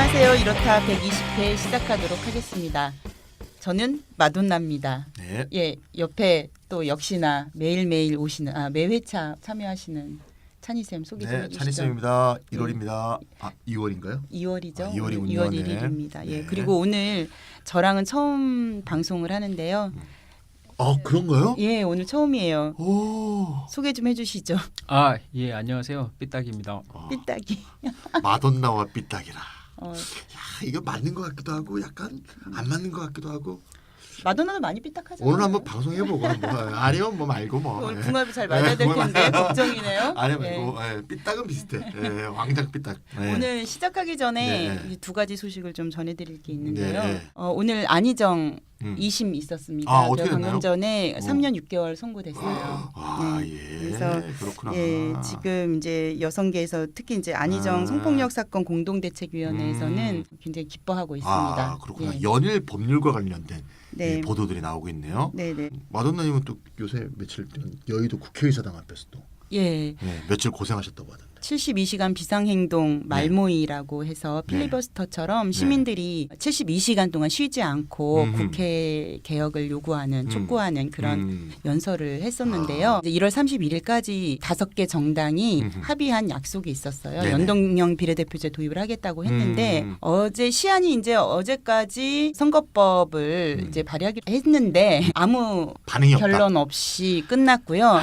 안녕하세요. 이렇다 120회 시작하도록 하겠습니다. 저는 마돈나입니다. 네. 예, 옆에 또 역시나 매일매일 오시는 매회차 참여하시는 찬희쌤 소개 좀 네, 해주시죠. 찬희쌤입니다. 1월입니다. 2월인가요? 2월이죠. 2월이군요. 2월 네. 1일입니다. 예, 네. 그리고 오늘 저랑은 처음 방송을 하는데요. 그런가요? 예, 오늘 처음이에요. 오, 소개 좀 해주시죠. 예, 안녕하세요. 삐딱입니다. 삐딱이. 마돈나와 삐딱이라. 어, 야, 이거 맞는 것 같기도 하고 약간 안 맞는 것 같기도 하고. 마돈나도 많이 삐딱하잖아요. 오늘 한번 방송해보고 아니면 뭐 말고 뭐. 오늘 예. 궁합이 잘 맞아야 될 텐데 걱정이네요. 아니면 예. 뭐 삐딱은 비슷해. 왕장 삐딱. 네. 오늘 시작하기 전에 네. 이제 두 가지 소식을 좀 전해드릴 게 있는데요. 네. 오늘 안희정 2심 있었습니다. 어떻게 방금 됐나요? 전에 3년 6개월 선고됐어요. 예. 그래서 그렇구나. 예, 지금 이제 여성계에서 특히 이제 안희정 성폭력 사건 공동대책위원회에서는 굉장히 기뻐하고 있습니다. 그렇구나. 예. 연일 법률과 관련된 네. 이 보도들이 나오고 있네요. 네네. 마돈나님은 또 요새 며칠 전 여의도 국회의사당 앞에서 또 예. 며칠 고생하셨다고 하던데. 72시간 비상행동 말모이라고 해서 필리버스터처럼 시민들이 72시간 동안 쉬지 않고 국회 개혁을 요구하는 촉구하는 그런 연설을 했었는데요. 이제 1월 31일까지 5개 정당이 합의한 약속이 있었어요. 네네. 연동형 비례대표제 도입을 하겠다고 했는데 어제 시한이 이제 어제까지 선거법을 이제 발의하기로 했는데 아무 반응이 없다. 결론 없이 끝났고요.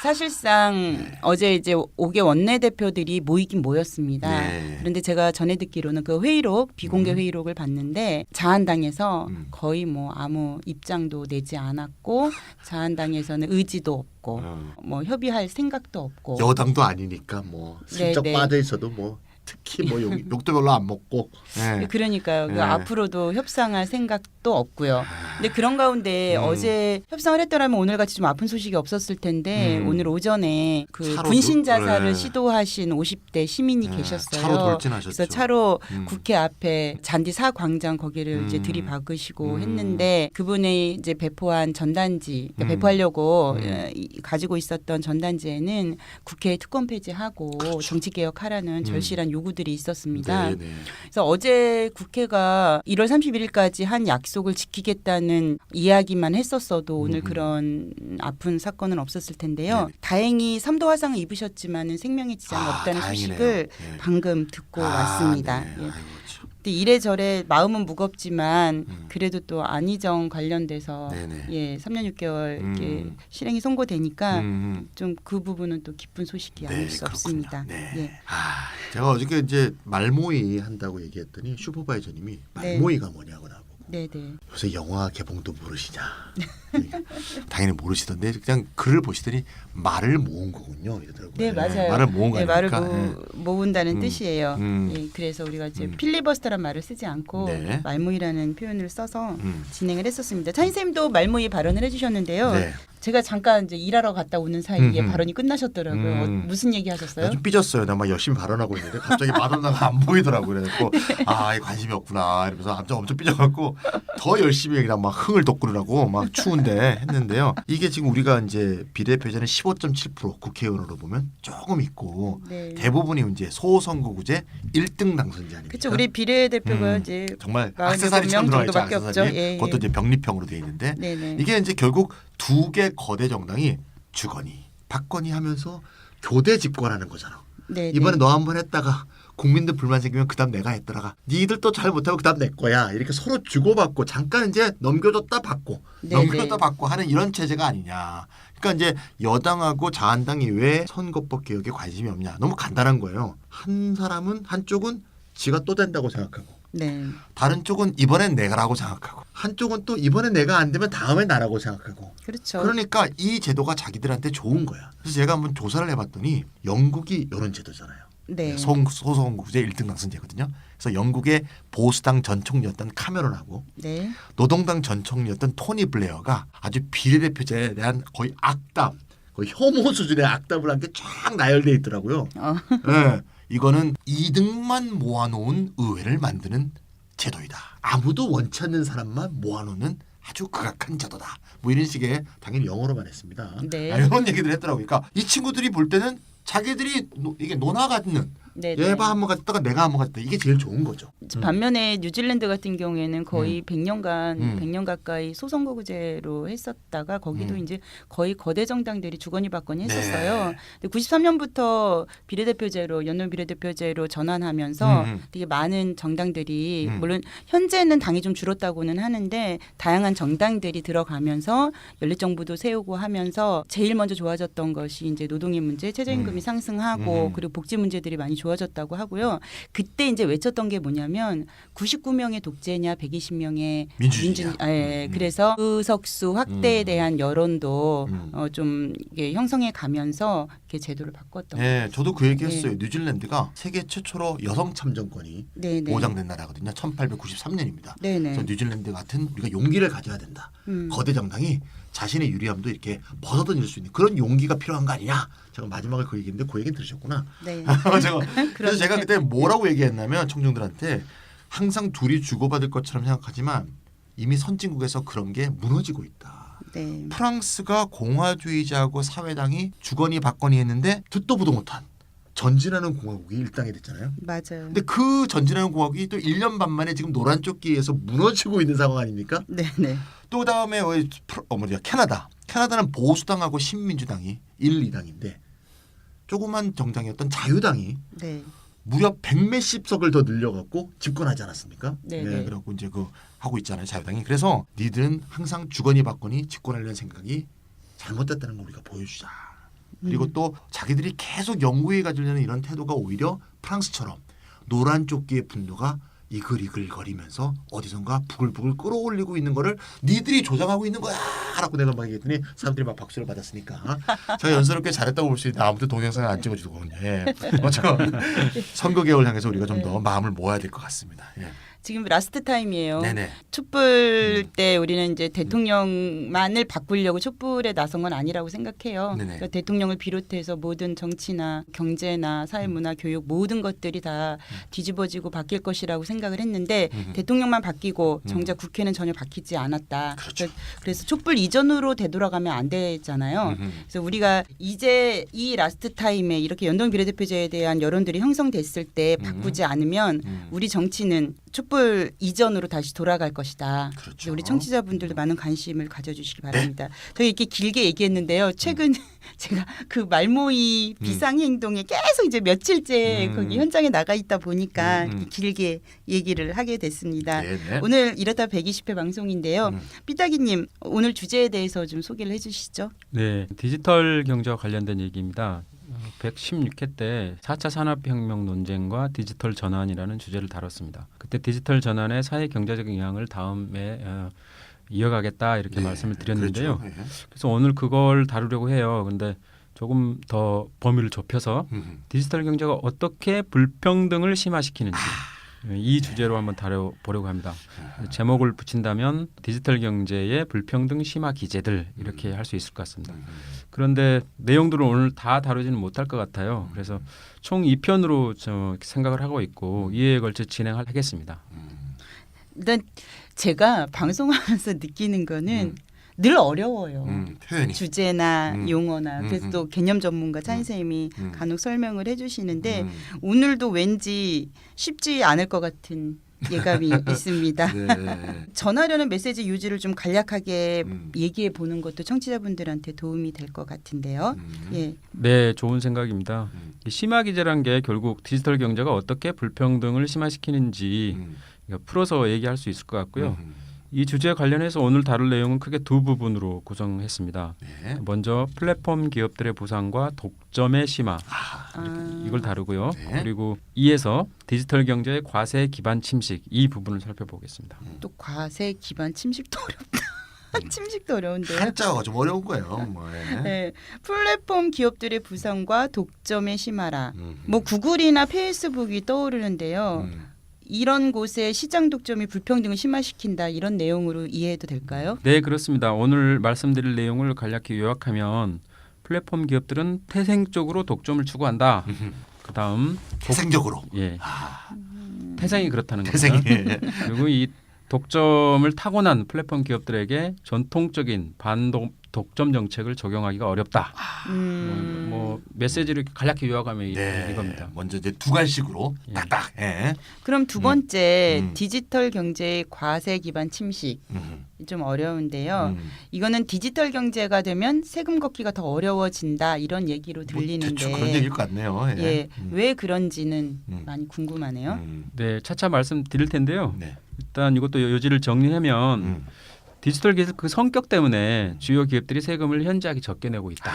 사실상 어제 이제 5개 원내대표들이 모이긴 모였습니다. 네. 그런데 제가 전해 듣기로는 그 회의록 비공개 회의록을 봤는데 자한당에서 거의 뭐 아무 입장도 내지 않았고 자한당에서는 의지도 없고 뭐 협의할 생각도 없고 여당도 아니니까 뭐 슬쩍 네. 빠져 있어도 뭐 특히 뭐 욕도 별로 안 먹고. 네. 그러니까요. 네. 그 앞으로도 협상할 생각도 없고요. 근데 그런 가운데 어제 협상을 했더라면 오늘 같이 좀 아픈 소식이 없었을 텐데 오늘 오전에 그 차로 분신 자살을 네. 시도하신 50대 시민이 네. 계셨어요. 차로 돌진하셨죠. 그래서 차로 국회 앞에 잔디 사광장 거기를 이제 들이박으시고 했는데 그분이 이제 배포한 전단지 그러니까 배포하려고 가지고 있었던 전단지에는 국회 특검 폐지하고 그렇죠. 정치 개혁하라는 절실한 요구들이 있었습니다. 네, 네. 그래서 어제 국회가 1월 31일까지 한 약속을 지키겠다는 이야기만 했었어도 오늘 그런 아픈 사건은 없었을 텐데요. 네. 다행히 3도 화상을 입으셨지만은 생명에 지장이 없다는 다행이네요. 소식을 네. 방금 듣고 왔습니다. 네. 예. 아이고, 참. 근데 이래저래 마음은 무겁지만 그래도 또 안희정 관련돼서 네네. 예, 3년 6개월 이렇게 실행이 선고되니까 좀 그 부분은 또 기쁜 소식이 아닐 수 그렇군요. 없습니다. 네. 예. 제가 어저께 이제 말모이 한다고 얘기했더니 슈퍼바이저님이 말모이가 뭐냐고 나보고 네네. 요새 영화 개봉도 모르시냐. 당연히 모르시던데 그냥 글을 보시더니 말을 모은 거군요. 이러더라고요. 네, 맞아요. 말을 모은 네, 거니까. 말을 모은다는 뜻이에요. 음. 예, 그래서 우리가 이제 필리버스터란 말을 쓰지 않고 네. 말모이라는 표현을 써서 진행을 했었습니다. 찬희쌤도 말모이 발언을 해주셨는데요. 네. 제가 잠깐 이제 일하러 갔다 오는 사이에 발언이 끝나셨더라고요. 음. 무슨 얘기 하셨어요? 나 좀 삐졌어요. 나 막 열심히 발언하고 있는데 갑자기 마돈나가 안 보이더라고. 그래갖고 이 관심이 없구나. 이러면서 엄청 삐져갖고 더 열심히 그냥 막 흥을 돋구느라고 막 추운데 했는데요. 이게 지금 우리가 이제 비례표제는 15.7% 국회의원으로 보면 조금 있고 네. 대부분이 이제 소선거구제 1등 당선자 아닙니까? 그렇죠. 우리 비례대표가 이제 정말 47명 액세서리처럼 들어가 있죠. 정도밖에 없죠. 액세서리. 예, 예. 그것도 이제 병립형으로 돼 있는데 네네. 이게 이제 결국 두 개 거대 정당이 주거니 박거니 하면서 교대 집권하는 거잖아. 네네. 이번에 너 한 번 했다가 국민들 불만 생기면 그다음 내가 했더라가 니들 또 잘 못하고 그다음 내 거야. 이렇게 서로 주고받고 잠깐 이제 넘겨줬다 받고 네네. 넘겨줬다 받고 하는 이런 체제가 아니냐. 그러니까 이제 여당하고 자한당이 왜 선거법 개혁에 관심이 없냐. 너무 간단한 거예요. 한 사람은 한쪽은 지가 또 된다고 생각하고 네. 다른 쪽은 이번엔 내가라고 생각하고 한쪽은 또 이번엔 내가 안 되면 다음엔 나라고 생각하고 그렇죠. 그러니까 이 제도가 자기들한테 좋은 거야. 그래서 제가 한번 조사를 해봤더니 영국이 이런 제도잖아요. 네. 소선거구제 1등 당선제거든요. 그래서 영국의 보수당 전 총리였던 카메론하고 네. 노동당 전 총리였던 토니 블레어가 아주 비례대표제에 대한 거의 악담, 거의 혐오 수준의 악담을 한 게 쫙 나열돼 있더라고요. 네. 이거는 2등만 모아놓은 의회를 만드는 제도이다. 아무도 원치 않는 사람만 모아놓는 아주 극악한 제도다. 뭐 이런 식의 당연히 영어로만 했습니다. 네. 이런 얘기들 했더라고요. 그러니까 이 친구들이 볼 때는 자기들이 이게 논아 갖는 네네. 얘가 한번 갔다가 내가 한번 갔다 이게 제일 좋은 거죠. 반면에 뉴질랜드 같은 경우에는 거의 100년 가까이 소선거구제로 했었다가 거기도 이제 거의 거대 정당들이 주거니 받거니 했었어요. 네. 근데 93년부터 비례대표제로 연동 비례대표제로 전환하면서 되게 많은 정당들이 물론 현재는 당이 좀 줄었다고는 하는데 다양한 정당들이 들어가면서 연립정부도 세우고 하면서 제일 먼저 좋아졌던 것이 이제 노동의 문제, 최저임금이 상승하고 그리고 복지 문제들이 많이 좋아졌다고 하고요. 그때 이제 외쳤던 게 뭐냐면 99명의 독재냐 120명의 민주주의냐. 그래서 의석수 확대에 대한 여론도 좀 이게 형성해 가면서 이렇게 제도를 바꿨던 네, 거죠. 저도 그 얘기했어요. 뉴질랜드가 세계 최초로 여성 참정권이 네네. 보장된 나라거든요. 1893년입니다. 네네. 그래서 뉴질랜드 같은 우리가 용기를 가져야 된다. 거대 정당이 자신의 유리함도 이렇게 벗어던질 수 있는 그런 용기가 필요한 거 아니냐. 제가 마지막에 그 얘기인데 그 얘기는 들으셨구나. 네. 그래서 제가 그때 뭐라고 얘기했냐면 청중들한테 항상 둘이 주고받을 것처럼 생각하지만 이미 선진국에서 그런 게 무너지고 있다. 네. 프랑스가 공화주의자하고 사회당이 주거니 받거니 했는데 듣도 보도 못한 전진하는 공화국이 일당이 됐잖아요. 맞아요. 근데 그 전진하는 공화국이 또 1년 반 만에 지금 노란 조끼에서 무너지고 있는 상황 아닙니까? 네네. 또 다음에 캐나다. 캐나다는 보수당하고 신민주당이 1, 2당인데 조그만 정당이었던 자유당이 네. 무려 100몇십 석을 더 늘려갖고 집권하지 않았습니까? 네네. 네, 그래갖고 이제 그 하고 있잖아요, 자유당이. 그래서 니들은 항상 주거니 받거니 집권하려는 생각이 잘못됐다는 걸 우리가 보여주자. 그리고 또 자기들이 계속 영구히 가지려는 이런 태도가 오히려 프랑스처럼 노란 조끼의 분노가 이글이글거리면서 어디선가 부글부글 끌어올리고 있는 거를 니들이 조장하고 있는 거야 라고 내가 막 얘기했더니 사람들이 막 박수를 받았으니까 제가 연설을 꽤 잘했다고 볼 수 있는데 아무튼 동영상을 안 찍어주더군요. 예. 선거 개혁을 향해서 우리가 좀 더 마음을 모아야 될 것 같습니다. 예. 지금 라스트 타임이에요. 네네. 촛불 때 우리는 이제 대통령만을 바꾸려고 촛불에 나선 건 아니라고 생각해요. 네네. 그러니까 대통령을 비롯해서 모든 정치나 경제나 사회문화 교육 모든 것들이 다 뒤집어지고 바뀔 것이라고 생각을 했는데 대통령만 바뀌고 정작 국회는 전혀 바뀌지 않았다. 그렇죠. 그래서 촛불 이전으로 되돌아가면 안 되잖아요. 그래서 우리가 이제 이 라스트 타임에 이렇게 연동 비례대표제에 대한 여론들이 형성됐을 때 바꾸지 않으면 우리 정치는 촛불 이전으로 다시 돌아갈 것이다. 그렇죠. 그래서 우리 청취자분들도 많은 관심을 가져주시기 바랍니다. 저희 이렇게 길게 얘기했는데요. 최근 제가 그 말모이 비상행동에 계속 이제 며칠째 거기 현장에 나가 있다 보니까 이렇게 길게 얘기를 하게 됐습니다. 네네. 오늘 이렇다 120회 방송인데요. 삐딱이님 오늘 주제에 대해서 좀 소개를 해주시죠. 네, 디지털 경제와 관련된 얘기입니다. 116회 때 4차 산업혁명 논쟁과 디지털 전환이라는 주제를 다뤘습니다. 그때 디지털 전환의 사회 경제적 영향을 다음에 이어가겠다 이렇게 말씀을 드렸는데요. 그렇죠. 예. 그래서 오늘 그걸 다루려고 해요. 그런데 조금 더 범위를 좁혀서 디지털 경제가 어떻게 불평등을 심화시키는지 이 주제로 한번 다뤄보려고 합니다. 제목을 붙인다면 디지털 경제의 불평등 심화 기제들 이렇게 할 수 있을 것 같습니다. 그런데 내용들을 오늘 다 다루지는 못할 것 같아요. 그래서 총 2편으로 생각을 하고 있고 이에 걸쳐 진행하겠습니다. 일단 제가 방송하면서 느끼는 거는 늘 어려워요. 표현이. 주제나 용어나 그래서 또 개념 전문가 차인 선생님이 간혹 설명을 해주시는데 오늘도 왠지 쉽지 않을 것 같은 예감이 있습니다. 네. 전하려는 메시지 유지를 좀 간략하게 얘기해 보는 것도 청취자분들한테 도움이 될 것 같은데요. 예. 네, 좋은 생각입니다. 이 심화 기제란 게 결국 디지털 경제가 어떻게 불평등을 심화시키는지 풀어서 얘기할 수 있을 것 같고요. 이 주제에 관련해서 오늘 다룰 내용은 크게 두 부분으로 구성했습니다. 네. 먼저 플랫폼 기업들의 부상과 독점의 심화 이걸 다루고요. 네. 그리고 이에서 디지털 경제의 과세 기반 침식 이 부분을 살펴보겠습니다. 또 과세 기반 침식도 어렵다. 침식도 어려운데요. 한자가 좀 어려운 거예요. 뭐, 예. 네, 플랫폼 기업들의 부상과 독점의 심화라. 뭐 구글이나 페이스북이 떠오르는데요. 이런 곳에 시장 독점이 불평등을 심화시킨다 이런 내용으로 이해해도 될까요? 네, 그렇습니다. 오늘 말씀드릴 내용을 간략히 요약하면 플랫폼 기업들은 태생적으로 독점을 추구한다. 그다음 태생적으로. 예, 태생이 그렇다는 태생이. 겁니다. 그리고 이 독점을 타고난 플랫폼 기업들에게 전통적인 독점 정책을 적용하기가 어렵다. 뭐 메시지를 간략히 요약하면 이겁니다. 먼저 이제 두 갈식으로 딱딱. 예. 그럼 두 번째 디지털 경제의 과세 기반 침식 좀 어려운데요. 이거는 디지털 경제가 되면 세금 걷기가 더 어려워진다 이런 얘기로 들리는데 대충 그런 얘기일 것 같네요. 예. 예, 왜 그런지는 많이 궁금하네요. 네, 차차 말씀드릴 텐데요. 네. 일단 이것도 요지를 정리하면 디지털 기술 그 성격 때문에 주요 기업들이 세금을 현저하게 적게 내고 있다.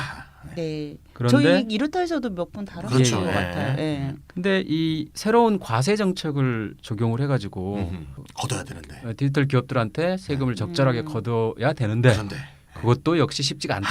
네. 그런데 저희 이렇다 해서도 몇 번 다뤘던 그렇죠. 것 예. 같아요. 예. 근데 이 새로운 과세 정책을 적용을 해가지고 걷어야 되는데. 디지털 기업들한테 세금을 적절하게 걷어야 되는데 그런데 그것도 역시 쉽지가 않다.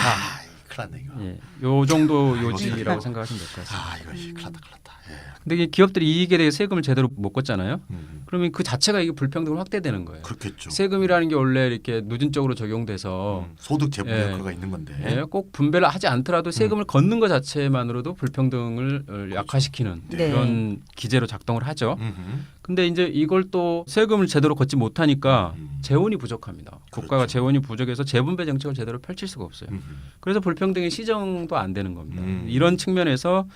큰일 났네 이거. 예, 요 정도 요지라고 생각하시면 될 것 같습니다. 이거 큰일 났다. 예. 근데 이 기업들이 이익에 대해 세금을 제대로 못 걷잖아요. 그러면 그 자체가 이게 불평등을 확대되는 거예요. 그렇겠죠. 세금이라는 게 원래 이렇게 누진적으로 적용돼서 소득 재분 예. 효과가 있는 건데. 예, 꼭 분배를 하지 않더라도 세금을 걷는 것 자체만으로도 불평등을 약화시키는 네. 그런 기제로 작동을 하죠. 음흠. 근데 이제 이걸 또 세금을 제대로 걷지 못하니까 재원이 부족합니다. 국가가 그렇죠. 재원이 부족해서 재분배 정책을 제대로 펼칠 수가 없어요. 그래서 불평등의 시정도 안 되는 겁니다. 이런 측면에서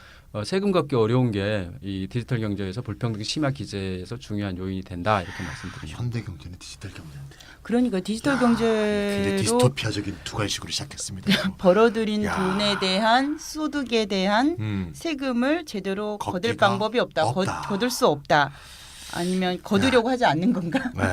세금 걷기 어려운 게 이 디지털 경제에서 불평등이 심화 기제에서 중요한 요인이 된다 이렇게 말씀드립니다. 현대 경제는 디지털 경제인데. 그러니까 디지털 굉장히 경제로 디스토피아적인 두 갈식으로 시작했습니다. 벌어들인 야. 돈에 대한 소득에 대한 세금을 제대로 거둘 방법이 없다. 거둘 수 없다. 아니면 거두려고 하지 않는 건가? 네.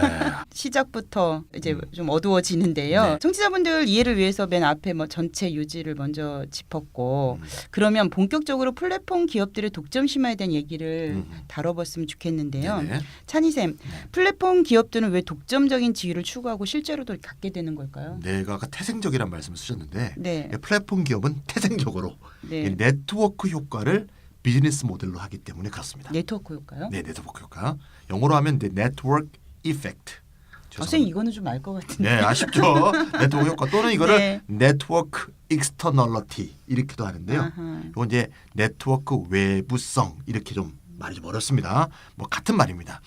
시작부터 이제 좀 어두워지는데요. 네. 청취자분들 이해를 위해서 맨 앞에 뭐 전체 유지를 먼저 짚었고 그러면 본격적으로 플랫폼 기업들의 독점 심화에 대한 얘기를 다뤄봤으면 좋겠는데요. 네네. 찬희쌤, 플랫폼 기업들은 왜 독점적인 지위를 추구하고 실제로도 갖게 되는 걸까요? 내가 아까 태생적이라는 말씀을 쓰셨는데 네. 플랫폼 기업은 태생적으로 네. 이 네트워크 효과를 비즈니스 모델로 하기 때문에 그렇습니다. 네트워크 효과요? 네, 네트워크 효과. 영어로 하면 네트워크 이펙트. 선생님 이거는 좀 알 것 같은데. 네, 아쉽죠. 네트워크 효과 또는 이거를 네. 네트워크 익스터널러티 이렇게도 하는데요. 아하. 이건 이제 네트워크 외부성 이렇게 좀 말이 좀 어렵습니다. 뭐 같은 말입니다.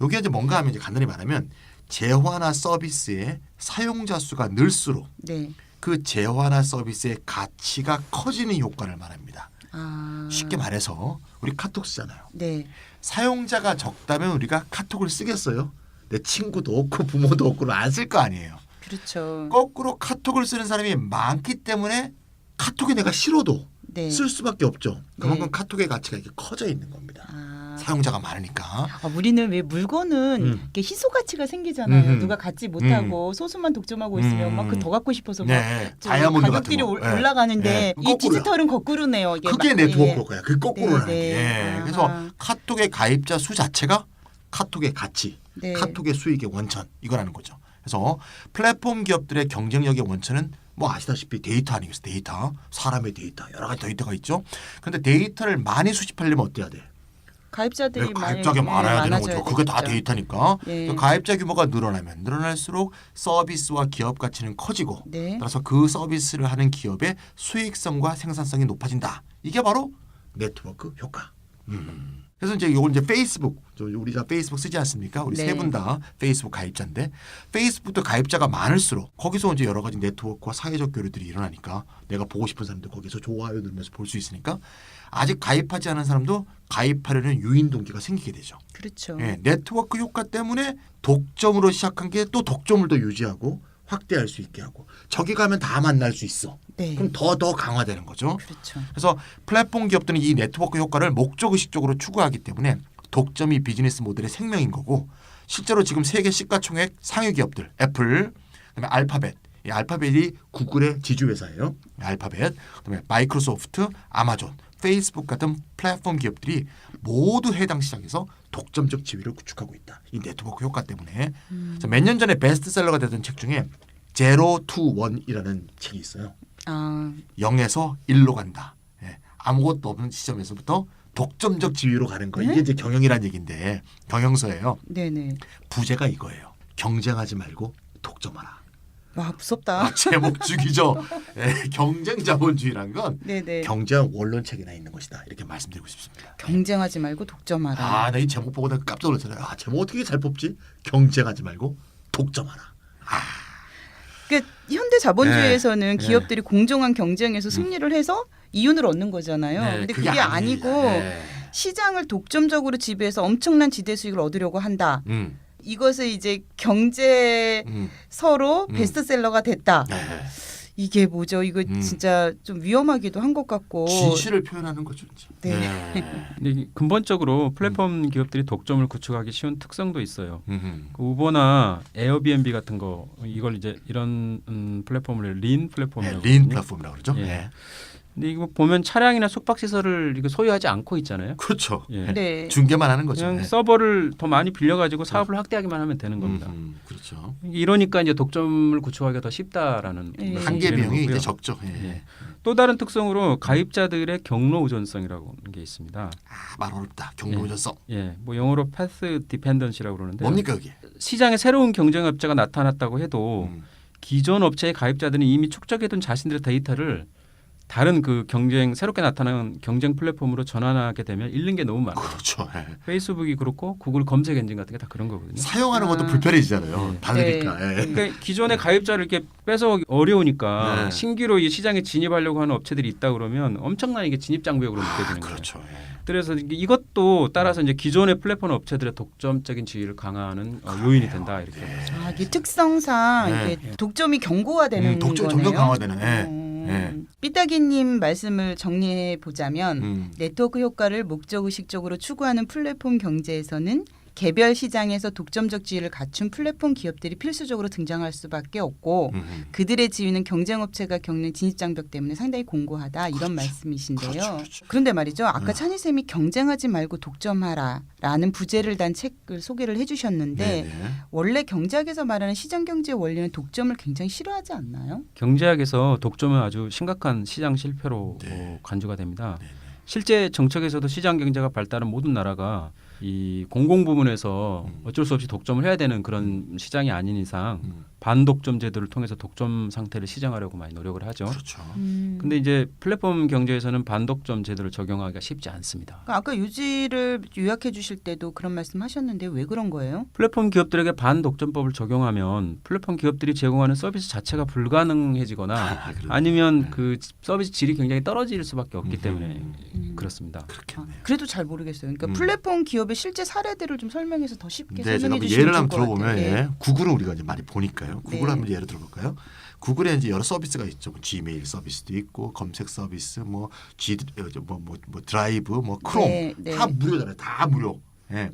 여기 이제 뭔가 하면 이제 간단히 말하면 재화나 서비스의 사용자 수가 늘수록 네. 그 재화나 서비스의 가치가 커지는 효과를 말합니다. 아. 쉽게 말해서 우리 카톡 쓰잖아요. 네. 사용자가 적다면 우리가 카톡을 쓰겠어요? 내 친구도 없고 부모도 없고 안 쓸 거 아니에요. 그렇죠. 거꾸로 카톡을 쓰는 사람이 많기 때문에 카톡이 내가 싫어도 네. 쓸 수밖에 없죠. 그만큼 네. 카톡의 가치가 이렇게 커져 있는 겁니다. 아. 사용자가 많으니까. 우리는 왜 물건은 이렇게 희소 가치가 생기잖아요. 누가 갖지 못하고 소수만 독점하고 있으면 막 그 더 갖고 싶어서 막 네, 좀 다이아몬드 가격들이 같은 거. 네. 올라가는데 네. 이 거꾸로요. 디지털은 거꾸로네요. 이게 그게 막- 네트워크 예. 효과야. 그 거꾸로라는 네, 게. 네. 아하. 그래서 카톡의 가입자 수 자체가 카톡의 가치, 네. 카톡의 수익의 원천 이거라는 거죠. 그래서 플랫폼 기업들의 경쟁력의 원천은 뭐 아시다시피 데이터 아니겠어요? 데이터, 사람의 데이터, 여러 가지 데이터가 있죠. 그런데 데이터를 많이 수집하려면 어때야 돼? 가입자들이 가입자가 많아야 되는 많아져야 거죠. 그게 다 되겠죠. 데이터니까. 네. 그 가입자 규모가 늘어나면 늘어날수록 서비스와 기업 가치는 커지고 네. 따라서 그 서비스를 하는 기업의 수익성과 생산성이 높아진다. 이게 바로 네트워크 효과. 그래서 이제 이걸 이제 페이스북, 우리가 페이스북 쓰지 않습니까? 우리 네. 세 분 다 페이스북 가입자인데 페이스북도 가입자가 많을수록 거기서 이제 여러 가지 네트워크와 사회적 교류들이 일어나니까 내가 보고 싶은 사람들 거기서 좋아요 누르면서 볼 수 있으니까 아직 가입하지 않은 사람도 가입하려는 유인 동기가 생기게 되죠. 그렇죠. 예, 네트워크 효과 때문에 독점으로 시작한 게 또 독점을 더 유지하고 확대할 수 있게 하고 저기 가면 다 만날 수 있어. 네. 그럼 더 강화되는 거죠. 그렇죠. 그래서 플랫폼 기업들은 이 네트워크 효과를 목적의식적으로 추구하기 때문에 독점이 비즈니스 모델의 생명인 거고 실제로 지금 세계 시가총액 상위 기업들 애플, 그다음에 알파벳, 이 알파벳이 구글의 지주회사예요. 알파벳, 그다음에 마이크로소프트, 아마존, 페이스북 같은 플랫폼 기업들이 모두 해당 시장에서 독점적 지위를 구축하고 있다. 이 네트워크 효과 때문에. 몇 년 전에 베스트셀러가 됐던 책 중에 제로 투 원이라는 책이 있어요. 아, 0에서 1로 간다. 예, 아무것도 없는 시점에서부터 독점적 지위로 가는 거. 이게 이제 경영이란 얘기인데 경영서예요. 네네. 부제가 이거예요. 경쟁하지 말고 독점하라. 와 무섭다. 제목 죽이죠. 예, 경쟁 자본주의란 건 네네. 경제학 원론책에나 있는 것이다. 이렇게 말씀드리고 싶습니다. 경쟁하지 말고 독점하라. 나 이 제목 보고 내가 깜짝 놀랐잖아요. 제목 어떻게 잘 뽑지? 경쟁하지 말고 독점하라. 그러니까 현대 자본주의에서는 네. 기업들이 공정한 경쟁에서 승리를 해서 이윤을 얻는 거잖아요. 네, 근데 그게 그게 아닙니다. 아니고 네. 시장을 독점적으로 지배해서 엄청난 지대 수익을 얻으려고 한다. 음. 이것을 이제 경제서로 베스트셀러가 됐다. 네. 이게 뭐죠? 이거 음. 진짜 좀 위험하기도 한 것 같고. 진실을 표현하는 거죠. 이제. 네. 근데 이게 근본적으로 플랫폼 기업들이 독점을 구축하기 쉬운 특성도 있어요. 음. 그 우버나 에어비앤비 같은 거 이걸 이제 이런 플랫폼을 린 플랫폼이라고 린 하거든요. 플랫폼이라고 그러죠. 예. 네. 근데 이거 보면 차량이나 숙박 시설을 이거 소유하지 않고 있잖아요. 그렇죠. 예. 네. 중개만 하는 거죠. 그냥 네. 서버를 더 많이 빌려가지고 사업을 확대하기만 하면 되는 겁니다. 그렇죠. 이러니까 이제 독점을 구축하기가 더 쉽다라는 예. 말씀을 한계 드리는 비용이 거고요. 이제 적죠. 예. 예. 또 다른 특성으로 가입자들의 경로 우선성이라고 하는 게 있습니다. 아, 말 어렵다. 경로우전성. 예, 뭐 영어로 path dependency라고 그러는데 뭡니까 그게? 시장에 새로운 경쟁 업체가 나타났다고 해도 음. 기존 업체의 가입자들은 이미 축적해둔 자신들의 데이터를 다른 그 경쟁 새롭게 나타난 경쟁 플랫폼으로 전환하게 되면 잃는 게 너무 많아요. 그렇죠. 예. 페이스북이 그렇고 구글 검색 엔진 같은 게 다 그런 거거든요. 사용하는 것도 아. 불편해지잖아요. 네. 다르니까. 예. 그러니까 기존의 가입자를 이렇게 빼서 어려우니까 네. 신규로 이 시장에 진입하려고 하는 업체들이 있다 그러면 엄청난 이게 진입 장벽으로 느껴지는 거예요. 그렇죠. 예. 그래서 이것도 따라서 이제 기존의 플랫폼 업체들의 독점적인 지위를 강화하는 요인이 된다 이렇게. 아, 이게 특성상 네. 이게 독점이 경고화되는 독점 거네요. 점점 강화되는. 예. 예. 삐딱이님 말씀을 정리해 보자면 네트워크 효과를 목적 의식적으로 추구하는 플랫폼 경제에서는 개별 시장에서 독점적 지위를 갖춘 플랫폼 기업들이 필수적으로 등장할 수밖에 없고 그들의 지위는 경쟁업체가 겪는 진입장벽 때문에 상당히 공고하다 이런 그렇죠. 말씀이신데요. 그렇죠. 그런데 말이죠. 아까 찬희쌤이 경쟁하지 말고 독점하라라는 부제를 단 책을 소개를 해주셨는데 네네. 원래 경제학에서 말하는 시장경제의 원리는 독점을 굉장히 싫어하지 않나요? 경제학에서 독점은 아주 심각한 시장 실패로 네. 간주가 됩니다. 네네. 실제 정책에서도 시장 경제가 발달한 모든 나라가 이 공공 부문에서 어쩔 수 없이 독점을 해야 되는 그런 시장이 아닌 이상 반독점 제도를 통해서 독점 상태를 시정하려고 많이 노력을 하죠. 그렇죠. 근데 이제 플랫폼 경제에서는 반독점 제도를 적용하기가 쉽지 않습니다. 그러니까 아까 유지를 요약해 주실 때도 그런 말씀하셨는데 왜 그런 거예요? 플랫폼 기업들에게 반독점법을 적용하면 플랫폼 기업들이 제공하는 서비스 자체가 불가능해지거나 아니면 그 서비스 질이 굉장히 떨어질 수밖에 없기 때문에 그렇습니다. 그렇겠네요. 그래도 잘 모르겠어요. 그러니까 플랫폼 기업의 실제 사례들을 좀 설명해서 더 쉽게 네, 제가 설명해 뭐 주시면 예를 좋을 한번 것 들어보면 같아요. 예. 구글은 우리가 이제 많이 보니까요. 구글 네. 한번 예를 들어볼까요? 구글에 이제 여러 서비스가 있죠. 뭐 지메일 서비스도 있고 검색 서비스, 뭐 드라이브, 뭐 크롬 네, 네. 다 무료잖아요. 다 무료. 예.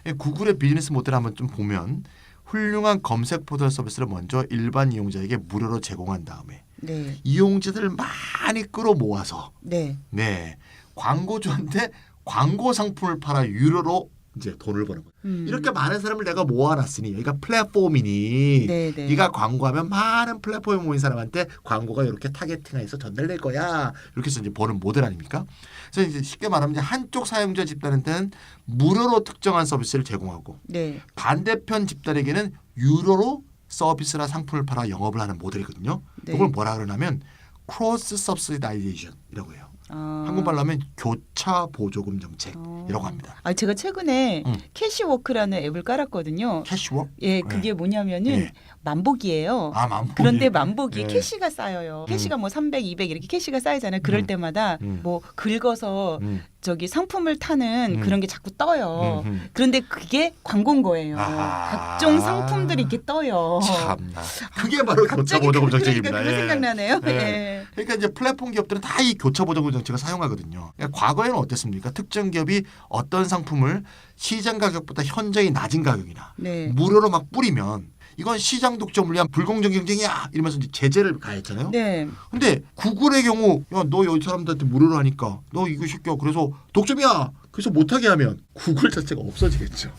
예, 구글의 비즈니스 모델 한번 좀 보면 훌륭한 검색 포털 서비스를 먼저 일반 이용자에게 무료로 제공한 다음에 네, 이용자들을 많이 끌어모아서 네, 네 광고주한테 광고 상품을 팔아 유료로 이제 돈을 버는 거예요. 이렇게 많은 사람을 내가 모아놨으니 여기가 플랫폼이니 네, 네. 네가 광고하면 많은 플랫폼에 모인 사람한테 광고가 이렇게 타겟팅해서 전달될 거야. 이렇게 해서 이제 버는 모델 아닙니까? 그래서 이제 쉽게 말하면 이제 한쪽 사용자 집단한테는 무료로 특정한 서비스를 제공하고 네. 반대편 집단에게는 유료로 서비스나 상품을 팔아 영업을 하는 모델이거든요. 네. 이걸 뭐라 그러냐면 크로스 서브시다이제이션이라고 해요. 아. 한국말로 하면 교차 보조금 정책이라고 합니다. 아, 제가 최근에 캐시워크라는 앱을 깔았거든요. 캐시워크? 예, 그게 뭐냐면은 네. 만복이에요. 아, 만복이. 그런데 만복이 네. 캐시가 쌓여요. 캐시가 뭐 300, 200 이렇게 캐시가 쌓이잖아요. 그럴 때마다 뭐 긁어서 저기 상품을 타는 그런 게 자꾸 떠요. 그런데 그게 광고인 거예요. 아하. 각종 상품들이 이렇게 떠요. 참나. 그게 바로 교차 갑자기 보조금 그러니까 정책입니다. 그거 예. 생각나네요. 예. 예. 그러니까 이제 플랫폼 기업들은 다 이 교차 보조금 정책을 사용하거든요. 그러니까 과거에는 어땠습니까? 특정 기업이 어떤 상품을 시장 가격보다 현저히 낮은 가격이나 네. 무료로 막 뿌리면 이건 시장 독점을 위한 불공정 경쟁이야 이러면서 이제 제재를 가했잖아요. 네. 근데 구글의 경우 야 너 여기 사람들한테 무료로 하니까 너 이거 시켜 그래서 독점이야 그래서 못하게 하면 구글 자체가 없어지겠죠.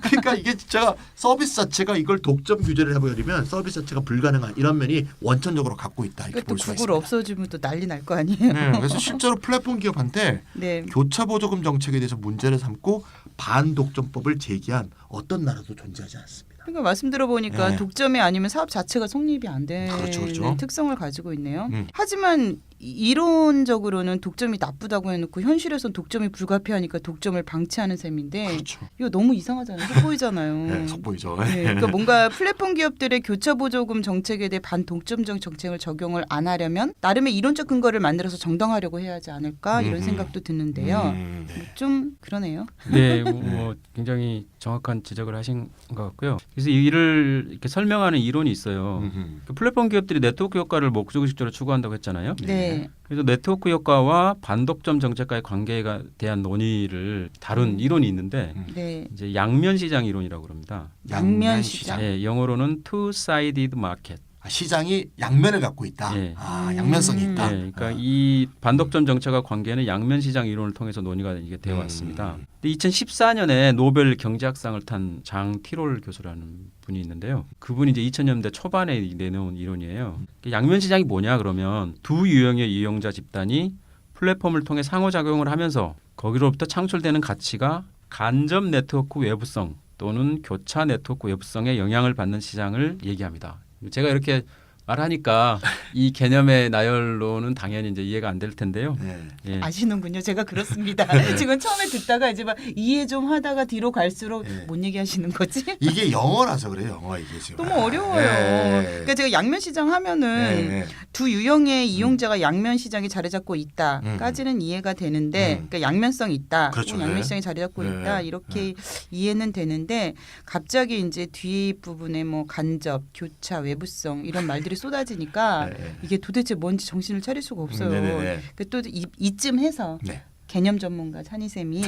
그러니까 이게 진짜 서비스 자체가 이걸 독점 규제를 해버리면 서비스 자체가 불가능한 이런 면이 원천적으로 갖고 있다 이렇게 또 볼 수가 구글 있습니다. 없어지면 또 난리 날 거 아니에요. 네, 그래서 실제로 플랫폼 기업한테 네. 교차 보조금 정책에 대해서 문제를 삼고 반독점법을 제기한 어떤 나라도 존재하지 않습니다. 그러니까 말씀 들어보니까 네. 독점이 아니면 사업 자체가 성립이 안 되는 그렇죠, 그렇죠. 특성을 가지고 있네요. 음. 하지만 이론적으로는 독점이 나쁘다고 해놓고 현실에선 독점이 불가피하니까 독점을 방치하는 셈인데 그렇죠. 이거 너무 이상하잖아요. 속보이잖아요. 네, 속보이죠. 네, 그러니까 뭔가 플랫폼 기업들의 교차 보조금 정책에 대해 반독점적 정책을 적용을 안 하려면 나름의 이론적 근거를 만들어서 정당화하려고 해야 하지 않을까 이런 생각도 드는데요. 네. 좀 그러네요. 네, 뭐 굉장히 정확한 지적을 하신 것 같고요. 그래서 이를 이렇게 설명하는 이론이 있어요. 그 플랫폼 기업들이 네트워크 효과를 목적의식적으로 추구한다고 했잖아요. 네. 그래서 네트워크 효과와 반독점 정책과의 관계에 대한 논의를 다룬 이론이 있는데 네. 이제 양면 시장 이론이라고 합니다. 양면 시장. 예, 영어로는 two-sided market. 시장이 양면을 갖고 있다. 예. 양면성이 있다. 예, 그러니까 이 반독점 정책과 관계는 양면 시장 이론을 통해서 논의가 이게 되어 왔습니다. 근데 2014년에 노벨 경제학상을 탄 장 티롤 교수라는 분이 있는데요. 그분이 이제 2000년대 초반에 내놓은 이론이에요. 양면 시장이 뭐냐 그러면 두 유형의 이용자 집단이 플랫폼을 통해 상호작용을 하면서 거기로부터 창출되는 가치가 간접 네트워크 외부성 또는 교차 네트워크 외부성에 영향을 받는 시장을 얘기합니다. 제가 이렇게 말하니까 이 개념의 나열로는 당연히 이제 이해가 안 될 텐데요. 네. 예. 아시는군요. 제가 그렇습니다. 지금 처음에 듣다가 이제 막 이해 좀 하다가 뒤로 갈수록 네. 뭔 얘기하시는 거지? 이게 영어라서 그래요. 영어 이게 지금. 너무 어려워요. 네. 그러니까 제가 양면 시장 하면은 네. 두 유형의 이용자가 양면 시장에 자리 잡고 있다까지는 이해가 되는데, 그러니까 양면성이 있다, 그렇죠. 양면 네. 시장에 자리 잡고 네. 있다 이렇게 이해는 되는데 갑자기 이제 뒤 부분에 뭐 간접, 교차, 외부성 이런 말들이 쏟아지니까 네. 이게 도대체 뭔지 정신을 차릴 수가 없어요. 네네네. 또 이쯤 해서 네. 개념 전문가 찬희쌤이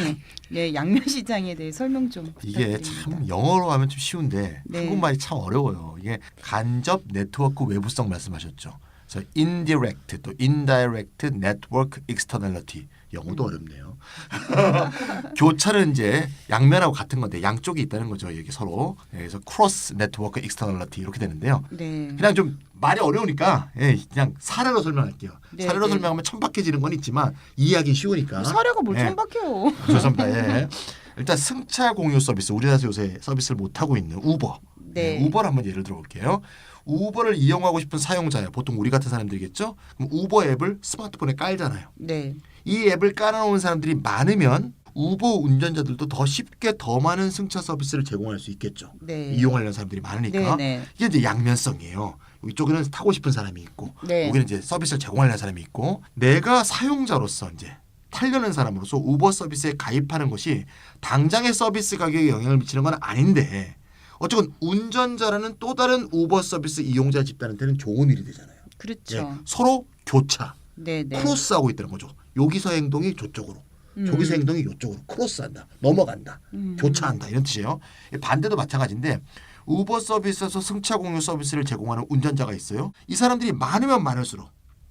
예, 양면 시장에 대해 설명 좀 이게 부탁드립니다. 참 영어로 하면 좀 쉬운데 네. 한국말이 참 어려워요. 이게 간접 네트워크 외부성 말씀하셨죠. 그래서 indirect 또 indirect network externality 영어도 어렵네요. 교차는 이제 양면하고 같은 건데 양쪽이 있다는 거죠. 여기 서로. 그래서 cross network externality 이렇게 되는데요. 네. 그냥 좀 말이 어려우니까 그냥 사례로 설명할게요. 네, 사례로 네. 설명하면 천박해지는 건 있지만 이해하기 쉬우니까. 사례가 뭘 예. 천박해요. 죄송합니다. 예. 일단 승차 공유 서비스 우리나라에서 요새 서비스를 못 하고 있는 우버. 네. 우버를 한번 예를 들어볼게요. 우버를 이용하고 싶은 사용자예요. 보통 우리 같은 사람들이겠죠. 그럼 우버 앱을 스마트폰에 깔잖아요. 네. 이 앱을 깔아놓은 사람들이 많으면 우버 운전자들도 더 쉽게 더 많은 승차 서비스를 제공할 수 있겠죠. 네. 이용하려는 사람들이 많으니까. 네, 네. 이게 이제 양면성이에요. 이쪽에는 타고 싶은 사람이 있고 네. 여기는 이제 서비스를 제공하려는 사람이 있고 내가 사용자로서 이제 타려는 사람으로서 우버 서비스에 가입하는 것이 당장의 서비스 가격에 영향을 미치는 건 아닌데 어쨌건 운전자라는 또 다른 우버 서비스 이용자 집단한테는 좋은 일이 되잖아요. 그렇죠. 예, 서로 교차, 네, 네. 크로스하고 있다는 거죠. 여기서 행동이 저쪽으로, 저기서 행동이 이쪽으로 크로스한다, 넘어간다, 교차한다 이런 뜻이에요. 반대도 마찬가지인데 우버 서비스에서 승차 공유 서비스를 제공하는 운전자가 있어요. 이 사람들이 많으면 많을수록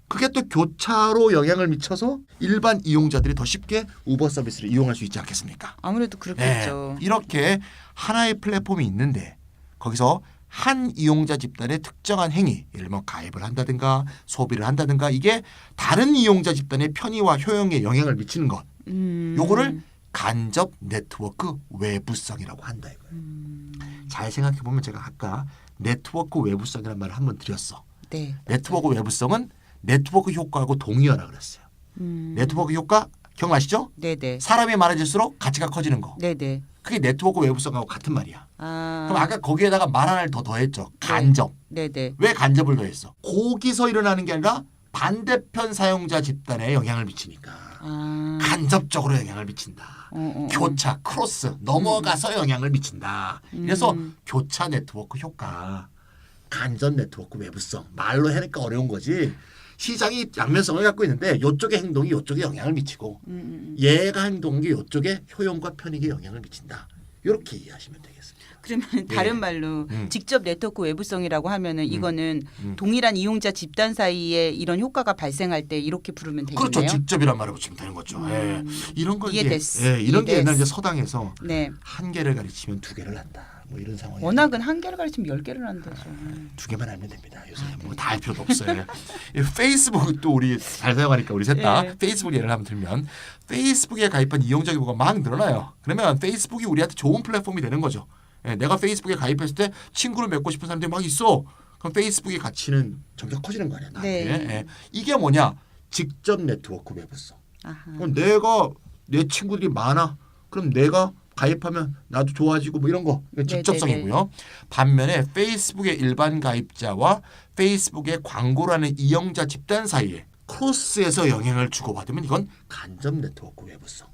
그게 또 교차로 영향을 미쳐서 일반 이용자들이 더 쉽게 우버 서비스를 이용할 수 있지 않겠습니까? 아무래도 그렇겠죠. 이렇게 하나의 플랫폼이 있는데 거기서 한 이용자 집단의 특정한 행위, 예를 들면 가입을 한다든가 소비를 한다든가 이게 다른 이용자 집단의 편의와 효용에 영향을 미치는 것. 요거를 간접 네트워크 외부성이라고 한다 이거예요. 잘 생각해 보면 제가 아까 네트워크 외부성이라는 말을 한번 드렸어. 네. 네트워크 외부성은 네트워크 효과하고 동의어라 그랬어요. 네트워크 효과 기억나시죠? 네, 네. 사람이 많아질수록 가치가 커지는 거. 네, 네. 그게 네트워크 외부성하고 같은 말이야. 아. 그럼 아까 거기에다가 말 하나를 더 더했죠. 간접. 네, 네. 왜 간접을 더했어? 거기서 일어나는 게 아니라 반대편 사용자 집단에 영향을 미치니까. 아. 간접적으로 영향을 미친다. 교차, 크로스, 넘어가서 영향을 미친다. 그래서 교차 네트워크 효과, 간접 네트워크 외부성. 말로 해니까 어려운 거지. 시장이 양면성을 갖고 있는데 이쪽의 행동이 이쪽에 영향을 미치고 얘가 행동한 게 이쪽에 효용과 편익에 영향을 미친다. 이렇게 이해하시면 되겠습니다. 그러면 다른 말로 직접 네트워크 외부성이라고 하면은 이거는 동일한 이용자 집단 사이에 이런 효과가 발생할 때 이렇게 부르면 되겠네요. 그렇죠. 직접이란 말을 붙이면 되는 거죠. 예. 이런 걸 이해됐어. 이제 이런 게 이해됐어. 옛날 이제 서당에서 네. 한 개를 가르치면 두 개를 한다. 뭐 이런 상황이. 워낙은 한 개를 가르치면 10개를 한다죠. 두 개만 알면 됩니다. 요새 뭐 다 할 필요도 없어요. 페이스북도 우리 잘 사용하니까 우리 셋 다 네. 페이스북 예를 한번 들면 페이스북에 가입한 이용자 규모가 막 늘어나요. 그러면 페이스북이 우리한테 좋은 플랫폼이 되는 거죠. 예, 내가 페이스북에 가입했을 때 친구를 맺고 싶은 사람들이 막 있어. 그럼 페이스북의 가치는 점점 커지는 거 아니야. 나한테. 네. 예. 이게 뭐냐? 직접 네트워크 외부성. 아하. 그럼 내가 내 친구들이 많아. 그럼 내가 가입하면 나도 좋아지고 뭐 이런 거 이건 직접성이고요. 반면에 페이스북의 일반 가입자와 페이스북의 광고라는 이용자 집단 사이에 크로스에서 영향을 주고받으면 이건 간접 네트워크 외부성.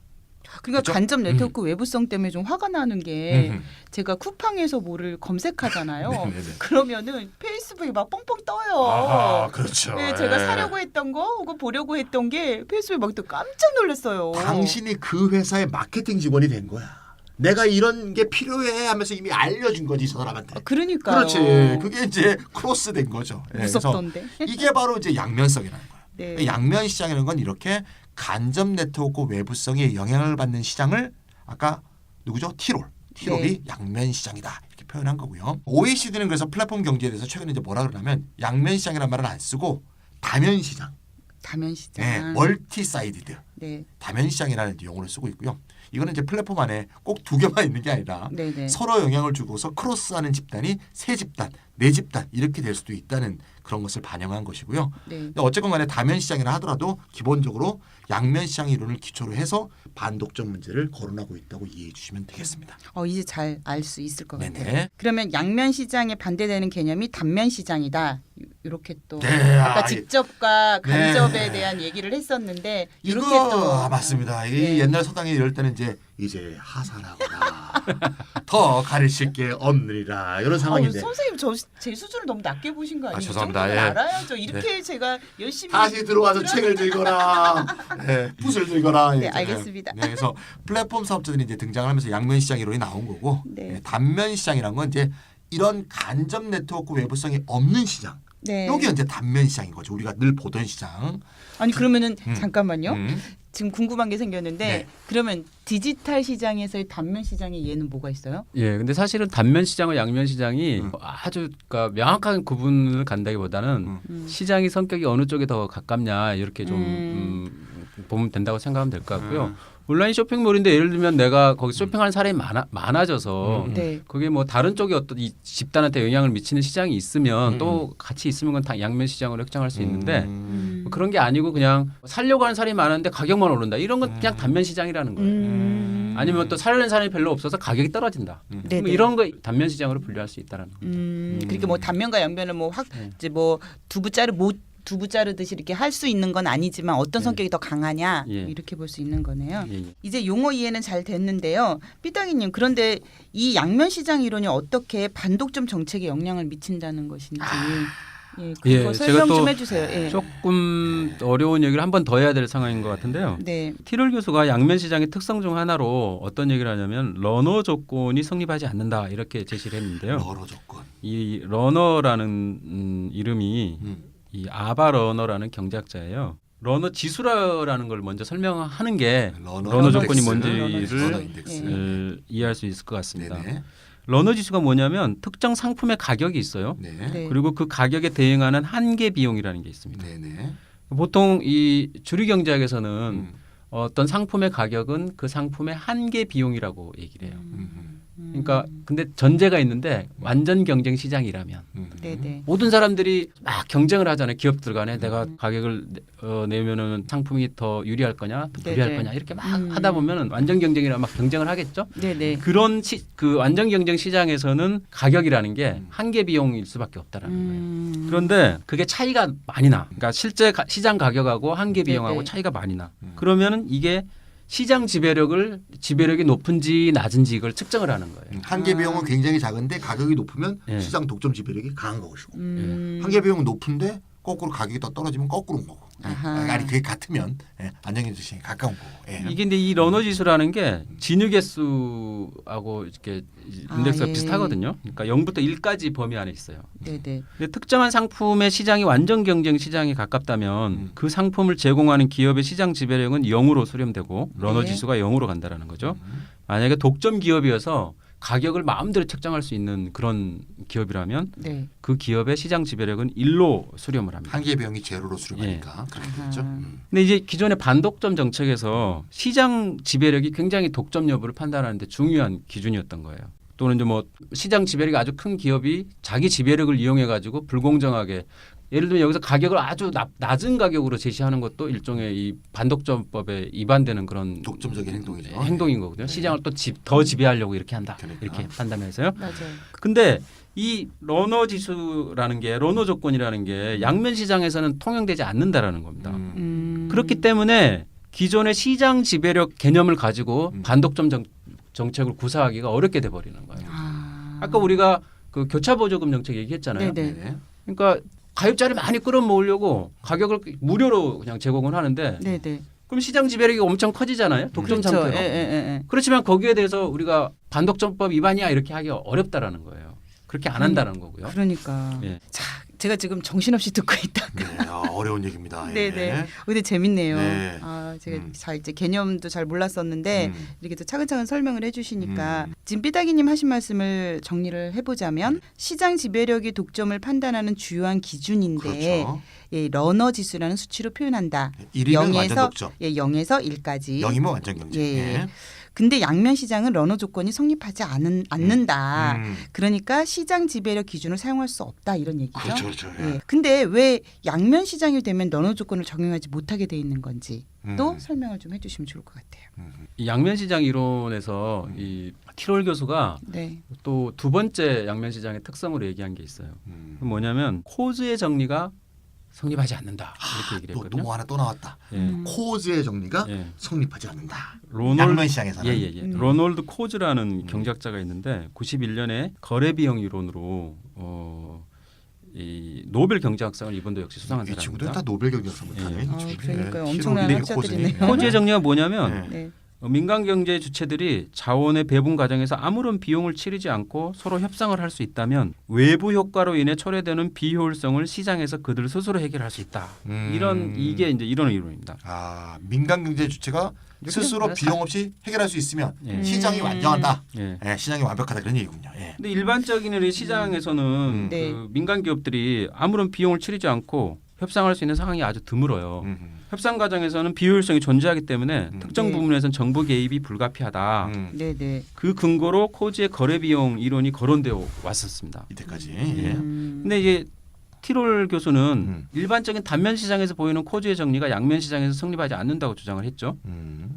그러니까 그렇죠? 간접 네트워크 외부성 때문에 좀 화가 나는 게 음흠. 제가 쿠팡에서 뭐를 검색하잖아요. 네네네. 그러면은 페이스북에 막 뻥뻥 떠요. 아, 그렇죠. 네, 제가 예. 사려고 했던 거 혹은 보려고 했던 게 페이스북에 막 또 깜짝 놀랐어요. 당신이 그 회사의 마케팅 직원이 된 거야. 내가 이런 게 필요해 하면서 이미 알려준 거지 저 사람한테. 그러니까요. 그렇지. 그게 이제 크로스 된 거죠. 예, 무섭던데. 그래서 이게 바로 이제 양면성이라는 거예요. 네. 양면 시장이라는 건 이렇게 간접 네트워크 외부성에 영향을 받는 시장을 아까 누구죠? 티롤이 네. 양면 시장이다 이렇게 표현한 거고요. OECD는 그래서 플랫폼 경제에 대해서 최근에 이제 뭐라 그러냐면 양면 시장이라는 말을 안 쓰고 다면 시장, 다면 시장. 네, 멀티 사이디드, 네. 다면 시장이라는 용어를 쓰고 있고요. 이거는 이제 플랫폼 안에 꼭 두 개만 있는 게 아니라 네네. 서로 영향을 주고서 크로스하는 집단이 세 집단, 네 집단 이렇게 될 수도 있다는 그런 것을 반영한 것이고요. 네. 근데 어쨌건 간에 다면 시장이라 하더라도 기본적으로 양면 시장 이론을 기초로 해서 반독점 문제를 거론하고 있다고 이해해 주시면 되겠습니다. 이제 잘 알 수 있을 것 같아요. 네네. 그러면 양면 시장에 반대되는 개념이 단면 시장이다. 이렇게 또 네, 아까 직접과 간접에 네. 대한 얘기를 했었는데 이렇게 이거 또 맞습니다. 이 네. 옛날 서당에 이럴 때는 이제 하산하거나 더 가르칠 게 없느니라 이런 상황인데 선생님 제 수준을 너무 낮게 보신 거 아니에요? 죄송합니다. 이 정도는 예. 알아야죠. 이렇게 제가 열심히 다시 들어와서 책을 들거나 붓을 들거나 네, 알겠습니다. 네, 그래서 플랫폼 사업자들이 이제 등장하면서 양면 시장 이론이 나온 거고 네. 단면 시장이란 건 이제 이런 간접 네트워크 외부성이 없는 시장. 네. 여기 이제 단면 시장인 거죠. 우리가 늘 보던 시장. 아니 그러면은 잠깐만요. 음. 지금 궁금한 게 생겼는데 네. 그러면 디지털 시장에서의 단면 시장에 얘는 뭐가 있어요? 예, 근데 사실은 단면 시장과 양면 시장이 아주 그러니까 명확한 구분을 간다기보다는 시장이 성격이 어느 쪽에 더 가깝냐 이렇게 좀 보면 된다고 생각하면 될 것 같고요. 온라인 쇼핑몰인데 예를 들면 내가 거기 쇼핑하는 사람이 많아져서 네. 그게 뭐 다른 쪽에 어떤 이 집단한테 영향을 미치는 시장이 있으면 또 같이 있으면 그건 다 양면 시장으로 확장할 수 있는데 뭐 그런 게 아니고 그냥 살려고 하는 사람이 많은데 가격만 오른다. 이런 건 그냥 단면 시장이라는 거예요. 아니면 또 사려는 사람이 별로 없어서 가격이 떨어진다. 네네. 뭐 이런 거 단면 시장으로 분류할 수 있다라는 거죠. 그러니까 뭐 단면과 양면을 뭐 확 이제 뭐 두부 자르듯이 이렇게 할 수 있는 건 아니지만 어떤 성격이 더 강하냐 예. 이렇게 볼 수 있는 거네요. 예, 예. 이제 용어 이해는 잘 됐는데요. 삐딱이님 그런데 이 양면 시장 이론이 어떻게 반독점 정책에 영향을 미친다는 것인지 예, 그거 예, 설명 제가 또 좀 해주세요. 예. 조금 어려운 얘기를 한 번 더 해야 될 상황인 것 같은데요. 네. 티롤 교수가 양면 시장의 특성 중 하나로 어떤 얘기를 하냐면 러너 조건이 성립하지 않는다 이렇게 제시를 했는데요. 러너 조건. 이 러너라는 이름이 이 아바 러너라는 경제학자예요. 러너 지수라는 걸 먼저 설명하는 게 러너 조건이 인덱스. 뭔지를 러너 인덱스. 이해할 수 있을 것 같습니다. 네네. 러너 지수가 뭐냐면 특정 상품의 가격이 있어요. 네. 네. 그리고 그 가격에 대응하는 한계 비용이라는 게 있습니다. 네네. 보통 이 주류 경제학에서는 어떤 상품의 가격은 그 상품의 한계 비용이라고 얘기를 해요. 그러니까 근데 전제가 있는데 완전 경쟁 시장이라면 네네. 모든 사람들이 막 경쟁을 하잖아요. 기업들 간에 내가 가격을 내면은 상품이 더 유리할 거냐, 더 불리할 네네. 거냐 이렇게 막 하다 보면은 완전 경쟁이라 막 경쟁을 하겠죠. 네네. 그런 그 완전 경쟁 시장에서는 가격이라는 게 한계 비용일 수밖에 없다라는 거예요. 그런데 그게 차이가 많이 나. 그러니까 실제 시장 가격하고 한계 비용하고 네네. 차이가 많이 나. 그러면은 이게 시장 지배력이 높은지 낮은지 이걸 측정을 하는 거예요. 한계 비용은 굉장히 작은데 가격이 높으면 예. 시장 독점 지배력이 강한 것이고 한계 비용은 높은데 거꾸로 가격이 더 떨어지면 거꾸로인 거고. 아하. 아니 그게 같으면 안정적인 시장이 가까운 거고. 예. 이게 근데 이 러너 지수라는 게 진유 개수하고 이렇게 인덱스가 예. 비슷하거든요. 그러니까 0부터 1까지 범위 안에 있어요. 네네. 근데 특정한 상품의 시장이 완전 경쟁 시장에 가깝다면 그 상품을 제공하는 기업의 시장 지배력은 0으로 수렴되고 러너 네. 지수가 0으로 간다라는 거죠. 만약에 독점 기업이어서 가격을 마음대로 책정할 수 있는 그런 기업이라면 네. 그 기업의 시장 지배력은 1로 수렴을 합니다. 한계 비용이 제로로 수렴하니까 그렇게 되죠. 근데 이제 기존의 반독점 정책에서 시장 지배력이 굉장히 독점 여부를 판단하는데 중요한 기준이었던 거예요. 또는 이제 뭐 시장 지배력이 아주 큰 기업이 자기 지배력을 이용해 가지고 불공정하게 예를 들면 여기서 가격을 아주 낮은 가격으로 제시하는 것도 일종의 이 반독점법에 위반되는 그런 독점적인 행동이죠. 행동인 거거든요. 네. 시장을 또 더 지배하려고 이렇게 한다. 그러니까. 이렇게 판단해서요. 맞아요. 근데 이 러너 지수라는 게 러너 조건이라는 게 양면 시장에서는 통용되지 않는다라는 겁니다. 그렇기 때문에 기존의 시장 지배력 개념을 가지고 반독점 정책을 구사하기가 어렵게 돼 버리는 거예요. 아까 우리가 그 교차 보조금 정책 얘기했잖아요. 네네. 네. 그러니까 가입자를 많이 끌어모으려고 가격을 무료로 그냥 제공을 하는데 네네. 그럼 시장 지배력이 엄청 커지잖아요. 독점 그렇죠. 상태로. 그렇지만 거기에 대해서 우리가 반독점법 위반이야 이렇게 하기가 어렵다라는 거예요. 그렇게 안 한다는 거고요. 그러니까. 예. 자, 제가 지금 정신없이 듣고 있다가. 네, 어려운 얘기입니다. 예. 네네. 근데 재밌네요. 네. 아, 제가 잘 이제 개념도 잘 몰랐었는데 이렇게 또 차근차근 설명을 해주시니까 지금 삐딱이님 하신 말씀을 정리를 해보자면 시장 지배력이 독점을 판단하는 주요한 기준인데 그렇죠. 예, 러너 지수라는 수치로 표현한다. 1이면 완전 독점. 예, 0에서 1까지. 0이면 완전 경쟁. 예. 예. 근데 양면 시장은 러너 조건이 성립하지 않는다. 음. 그러니까 시장 지배력 기준을 사용할 수 없다 이런 얘기죠. 그렇죠, 그렇죠. 예. 예. 근데 왜 양면 시장이 되면 러너 조건을 적용하지 못하게 돼 있는 건지 또 음. 설명을 좀 해주시면 좋을 것 같아요. 이 양면 시장 이론에서 이 티롤 교수가 네. 또 두 번째 양면 시장의 특성으로 얘기한 게 있어요. 그건 뭐냐면 코즈의 정리가 성립하지 않는다 이렇게 얘기를 또 했거든요. 뭐 하나 또 나왔다. 예. 코즈의 정리가 예. 성립하지 않는다. 로널드 양면 시장에서는. 예예예. 로널드 코즈라는 경제학자가 있는데 91년에 거래 비용 이론으로 이 노벨 경제학상을 이번도 역시 수상한 이 친구들 사람입니다. 다 노벨 경제학상 못하네. 예. 이 아, 친구들. 그러니까요. 예. 엄청난 키로그램 학자들이네요. 코즈니. 코즈의 정리가 뭐냐면 네. 네. 민간 경제 주체들이 자원의 배분 과정에서 아무런 비용을 치르지 않고 서로 협상을 할 수 있다면 외부 효과로 인해 초래되는 비효율성을 시장에서 그들 스스로 해결할 수 있다. 이게 이제 이런 이론입니다. 아, 민간 경제 주체가 스스로 그냥 비용 없이 해결할 수 있으면 예. 시장이 완전하다. 예. 예, 시장이 완벽하다 그런 얘기군요. 예. 근데 일반적인 우리 시장에서는 네. 그 민간 기업들이 아무런 비용을 치르지 않고 협상할 수 있는 상황이 아주 드물어요. 협상 과정에서는 비효율성이 존재하기 때문에 특정 네. 부분에서는 정부 개입이 불가피하다. 네네. 그 근거로 코즈의 거래 비용 이론이 거론되어 왔었습니다. 이때까지. 예. 예. 근데 이게 티롤 교수는 일반적인 단면 시장에서 보이는 코즈의 정리가 양면 시장에서 성립하지 않는다고 주장을 했죠.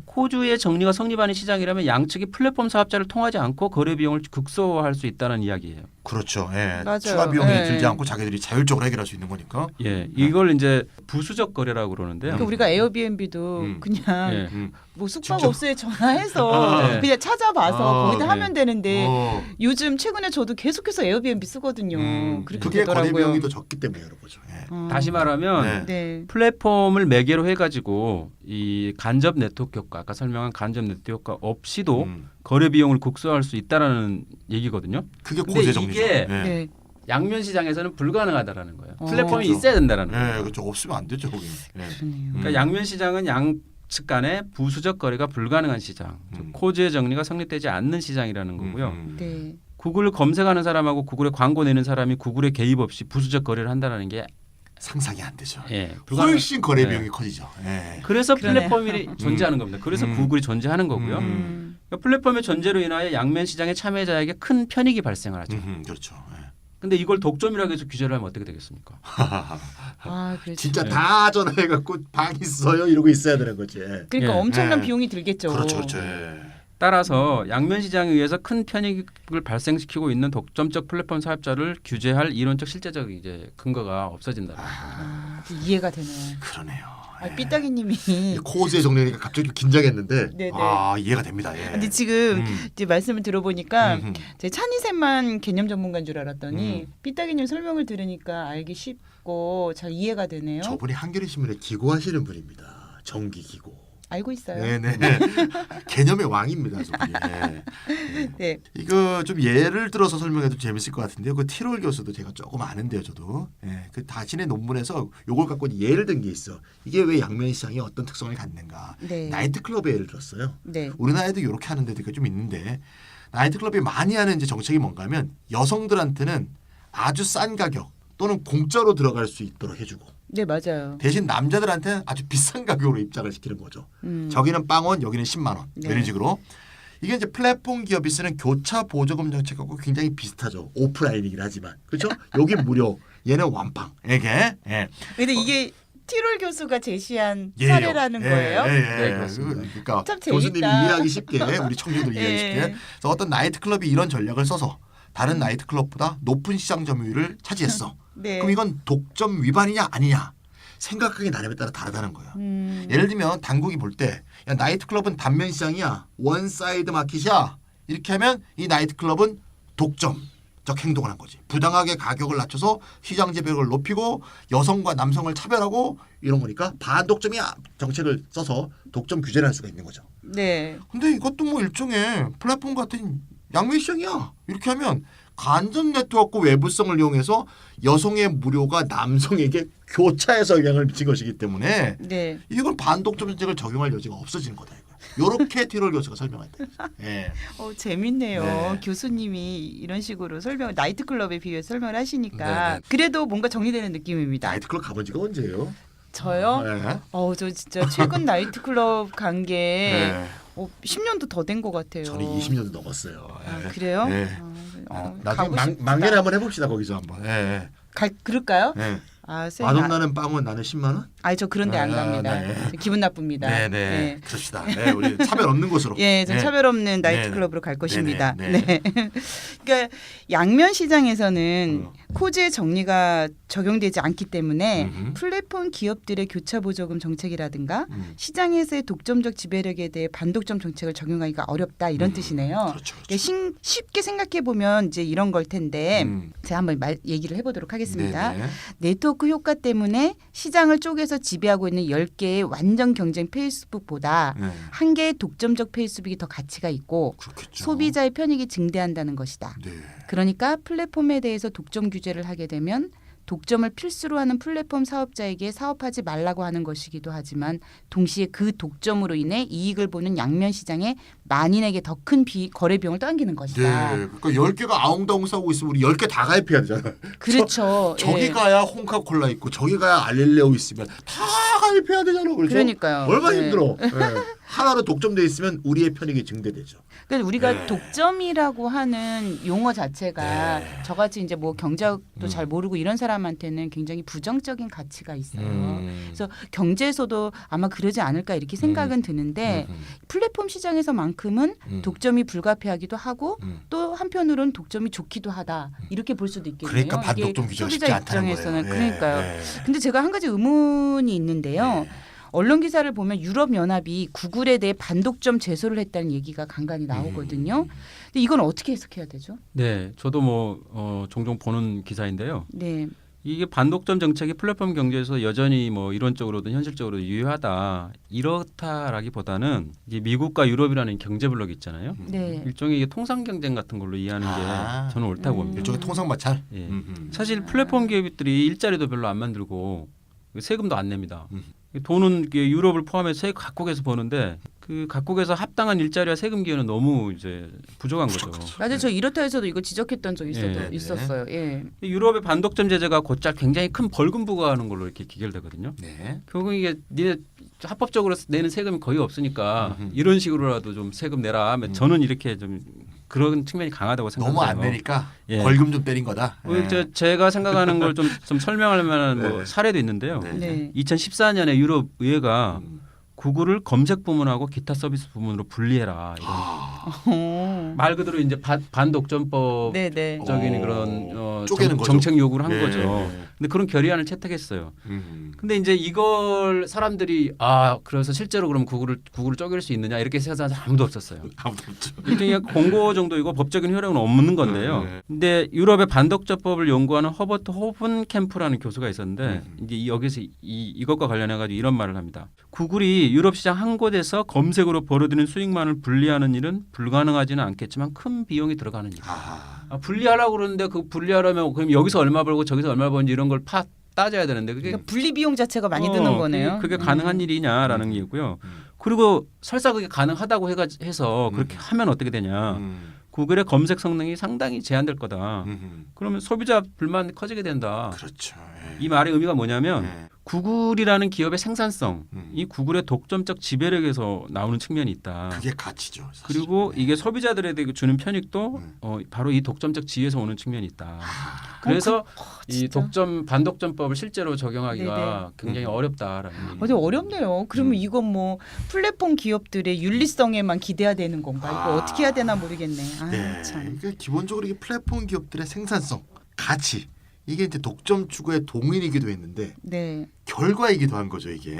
코즈의 정리가 성립하는 시장이라면 양측이 플랫폼 사업자를 통하지 않고 거래 비용을 극소화할 수 있다는 이야기예요. 그렇죠. 예. 맞아요. 추가 비용이 예. 들지 않고 자기들이 자율적으로 해결할 수 있는 거니까. 예, 이걸 이제 부수적 거래라고 그러는데요. 그러니까 우리가 에어비앤비도 그냥 예. 뭐 진짜? 숙박업소에 전화해서 네. 그냥 찾아봐서 거기다 네. 하면 되는데 어. 요즘 최근에 저도 계속해서 에어비앤비 쓰거든요. 그렇게 그게 거래 되더라고요. 비용이 더 적기 때문에 그런 거죠. 예. 다시 말하면 네. 네. 플랫폼을 매개로 해가지고 이 간접 네트워크 효과, 아까 설명한 간접 네트워크 효과 없이도 거래 비용을 극소화할 수 있다라는 얘기거든요. 그게 근데 고세 정리죠. 이게 예. 네. 양면 시장에서는 불가능하다라는 거예요. 어. 플랫폼이 그렇죠. 있어야 된다라는 거예요. 예, 그렇죠. 없으면 안 되죠, 거기. 예. 그러네요. 그러니까 양면 시장은 양측 간의 부수적 거래가 불가능한 시장, 즉 코즈의 정리가 성립되지 않는 시장이라는 거고요. 네. 구글 검색하는 사람하고 구글에 광고 내는 사람이 구글에 개입 없이 부수적 거래를 한다라는 게 상상이 안 되죠. 불가능. 훨씬 거래 네. 비용이 커지죠. 예. 그래서 그러네요. 플랫폼이 존재하는 겁니다. 그래서 구글이 존재하는 거고요. 그러니까 플랫폼의 존재로 인하여 양면 시장의 참여자에게 큰 편익이 발생을 하죠. 그렇죠. 예. 근데 이걸 독점이라고 해서 규제를 하면 어떻게 되겠습니까? 아, 그렇죠. 진짜 네. 다 전화해갖고 방 있어요 이러고 있어야 되는 거지. 예. 그러니까 예. 엄청난 네. 비용이 들겠죠. 그렇죠, 그렇죠. 예. 따라서 양면 시장에 의해서 큰 편익을 발생시키고 있는 독점적 플랫폼 사업자를 규제할 이론적 실제적 이제 근거가 없어진다. 아, 이해가 되네요. 그러네요. 아, 삐딱이님이 이 코즈의 정리니까 갑자기 좀 긴장했는데 네네. 아 이해가 됩니다. 예. 근데 지금 음. 이제 말씀을 들어보니까 음. 제 찬이쌤만 개념 전문가인 줄 알았더니 삐딱이님 설명을 들으니까 알기 쉽고 잘 이해가 되네요. 저분이 한겨레 신문에 기고하시는 분입니다. 정기 기고. 알고 있어요. 네네. 개념의 왕입니다, 저분이. 예. 네. 이거 좀 예를 들어서 설명해도 재밌을 것 같은데요. 그 티롤 교수도 제가 조금 아는데요, 저도. 예. 그 자신의 논문에서 요걸 갖고 예를 든 게 있어. 이게 왜 양면 시장이 어떤 특성을 갖는가. 네. 나이트클럽의 예를 들었어요. 네. 우리나라에도 이렇게 하는 데가 좀 있는데 나이트클럽이 많이 하는 이제 정책이 뭔가면 여성들한테는 아주 싼 가격 또는 공짜로 들어갈 수 있도록 해주고 네, 맞아요. 대신 남자들한테는 아주 비싼 가격으로 입장을 시키는 거죠. 음. 저기는 빵원, 여기는 10만 원 네. 이런 식으로 이게 이제 플랫폼 기업이 쓰는 교차 보조금 정책하고 굉장히 비슷하죠. 오프라인이긴 하지만 그렇죠? 여기 무료, 얘는 완빵. 이게. 예. 근데 이게 티롤 교수가 제시한 예요. 사례라는 거예요? 네, 그렇습니다. 그러니까 참 재밌다. 교수님이 이해하기 쉽게 우리 청중들 이해하기 예. 쉽게. 그래서 어떤 나이트클럽이 이런 전략을 써서 다른 나이트클럽보다 높은 시장 점유율을 차지했어. 네. 그럼 이건 독점 위반이냐 아니냐 생각하기 나름에 따라 다르다는 거예요. 예를 들면 당국이 볼 때 나이트클럽은 단면 시장이야. 원사이드 마켓이야. 이렇게 하면 이 나이트클럽은 독점적 행동을 한 거지. 부당하게 가격을 낮춰서 시장 지배력을 높이고 여성과 남성을 차별하고 이런 거니까 반독점이야 정책을 써서 독점 규제를 할 수가 있는 거죠. 네. 근데 이것도 뭐 일종의 플랫폼 같은 양면 시장이야. 이렇게 하면 간접 네트워크 외부성을 이용해서 여성의 무료가 남성에게 교차해서 영향을 미친 것이기 때문에 네. 이건 반독점 정책을 적용할 여지가 없어지는 거다. 이렇게 티롤 교수가 설명했다. 예. 재밌네요. 네. 교수님이 이런 식으로 나이트클럽에 비유해서 설명을 하시니까 네네. 그래도 뭔가 정리되는 느낌입니다. 나이트클럽 가본 지가 언제예요? 저요? 네. 저 진짜 최근 나이트클럽 간 게 네. 10년도 더 된 것 같아요. 저는 20년도 넘었어요. 예. 그래요? 네. 가고 나중에 싶다. 막내를 한번 해봅시다 거기서 한번. 예. 그럴까요? 예. 쌤, 만원 나는 빵원 나는 10만 원? 저 그런데 안 갑니다. 네. 기분 나쁩니다. 네네. 네. 그럽시다. 네, 우리 차별 없는 곳으로. 예, 전 네. 차별 없는 나이트클럽으로 갈 것입니다. 네네. 네. 그러니까 양면 시장에서는 코즈의 정리가 적용되지 않기 때문에 플랫폼 기업들의 교차 보조금 정책이라든가 시장에서의 독점적 지배력에 대해 반독점 정책을 적용하기가 어렵다 이런 뜻이네요. 그렇죠. 그러니까 쉽게 생각해 보면 이제 이런 걸 텐데 제가 한번 얘기를 해보도록 하겠습니다. 네네. 네트워크 효과 때문에 시장을 쪼개서 지배하고 있는 10개의 완전 경쟁 페이스북보다 네. 한 개의 독점적 페이스북이 더 가치가 있고 그렇겠죠. 소비자의 편익이 증대한다는 것이다. 네. 그러니까 플랫폼에 대해서 독점 규제를 하게 되면 독점을 필수로 하는 플랫폼 사업자에게 사업하지 말라고 하는 것이기도 하지만 동시에 그 독점으로 인해 이익을 보는 양면 시장에 만인에게 더 큰 거래 비용을 떠안기는 것이다. 네. 그러니까 10개가 아웅다웅 싸우고 있으면 우리 10개 다 가입해야 되잖아요. 그렇죠. 저기 예. 가야 홍카콜라 있고 저기 가야 알릴레오 있으면 다 가입해야 되잖아. 그렇죠? 그러니까요. 얼마나 네. 힘들어. 네. 하나로 독점돼 있으면 우리의 편익이 증대되죠. 그래서 우리가 네. 독점이라고 하는 용어 자체가 네. 저같이 이제 뭐 경제학도 잘 모르고 이런 사람한테는 굉장히 부정적인 가치가 있어요. 그래서 경제에서도 아마 그러지 않을까 이렇게 생각은 드는데 플랫폼 시장에서만큼은 독점이 불가피하기도 하고 또 한편으로는 독점이 좋기도 하다 이렇게 볼 수도 있겠네요. 그러니까 반독점 이게 규제가 소비자 쉽지 않다는 입장에서는 거예요. 그러니까요. 네. 근데 제가 한 가지 의문이 있는데요. 언론 기사를 보면 유럽 연합이 구글에 대해 반독점 제소를 했다는 얘기가 간간히 나오거든요. 근데 이건 어떻게 해석해야 되죠? 네, 저도 종종 보는 기사인데요. 네. 이게 반독점 정책이 플랫폼 경제에서 여전히 이론적으로든 현실적으로 유효하다 이렇다라기보다는 이제 미국과 유럽이라는 경제 블록이 있잖아요. 네. 일종의 이게 통상 경쟁 같은 걸로 이해하는 게 저는 옳다고 봅니다. 일종의 통상 마찰. 예. 사실 플랫폼 기업들이 일자리도 별로 안 만들고 세금도 안 냅니다. 돈은 유럽을 포함해서 세계 각국에서 버는데 그 각국에서 합당한 일자리와 세금 기여는 너무 이제 부족한 거죠. 맞아요. 저 이렇다 해서도 이거 지적했던 적 예. 있었어요. 예. 유럽의 반독점 제재가 곧잘 굉장히 큰 벌금 부과하는 걸로 이렇게 기결되거든요. 네. 결국 이게 니네 합법적으로 내는 세금이 거의 없으니까 이런 식으로라도 좀 세금 내라 하면 저는 이렇게 좀 그런 측면이 강하다고 생각해요. 너무 안 내니까 예. 벌금 좀 때린 거다. 제가 생각하는 걸 좀 설명할 만한 사례도 있는데요. 네. 2014년에 유럽 의회가 구글을 검색 부문하고 기타 서비스 부문으로 분리해라. 이런 말 그대로 이제 반독점법적인 네. 그런 쪼개는 거죠. 정책 요구를 한 예. 거죠. 근데 그런 결의안을 채택했어요. 근데 이제 이걸 사람들이 그래서 실제로 그럼 구글을 쪼갤 수 있느냐 이렇게 생각하는 사람 아무도 없었어요. 아무도 없죠. 일종의 공고 정도이고 법적인 효력은 없는 건데요. 근데 유럽의 반독점법을 연구하는 허버트 호븐캠프라는 교수가 있었는데 이제 여기서 이것과 관련해 가지고 이런 말을 합니다. 구글이 유럽 시장 한 곳에서 검색으로 벌어들이는 수익만을 분리하는 일은 불가능하지는 않겠지만 큰 비용이 들어가는 일. 분리하려고 그러는데 그 분리하려면 그럼 여기서 얼마 벌고 저기서 얼마 버는지 이런 걸 따져야 되는데 그게 그러니까 분리 비용 자체가 많이 드는 거네요. 그게 가능한 일이냐라는 게 있고요. 그리고 설사 그게 가능하다고 해서 그렇게 하면 어떻게 되냐. 구글의 검색 성능이 상당히 제한될 거다. 그러면 소비자 불만 커지게 된다. 그렇죠. 이 말의 의미가 뭐냐면 예. 구글이라는 기업의 생산성, 이 구글의 독점적 지배력에서 나오는 측면이 있다. 그게 가치죠. 사실. 그리고 네. 이게 소비자들에게 주는 편익도 바로 이 독점적 지위에서 오는 측면이 있다. 그래서 이 진짜? 반독점법을 실제로 적용하기가 네네. 굉장히 어렵다라는 얘기. 아주 어렵네요. 그러면 이건 뭐 플랫폼 기업들의 윤리성에만 기대야 되는 건가? 이거 어떻게 해야 되나 모르겠네. 아, 네. 참. 그러니까 기본적으로 이게 플랫폼 기업들의 생산성, 가치 이게 이제 독점 추구의 동인이기도 했는데 네. 결과이기도 한 거죠. 이게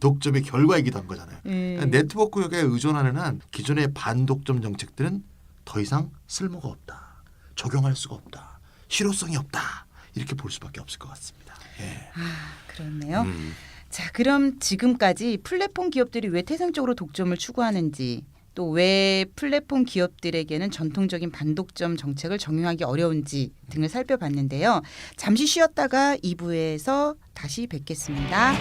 독점의 결과이기도 한 거잖아요. 그러니까 네트워크에 의존하는 한 기존의 반독점 정책들은 더 이상 쓸모가 없다, 적용할 수가 없다, 실효성이 없다 이렇게 볼 수밖에 없을 것 같습니다. 예. 그렇네요. 자, 그럼 지금까지 플랫폼 기업들이 왜 태생적으로 독점을 추구하는지 또 왜 플랫폼 기업들에게는 전통적인 반독점 정책을 적용하기 어려운지 등을 살펴봤는데요. 잠시 쉬었다가 2부에서 다시 뵙겠습니다.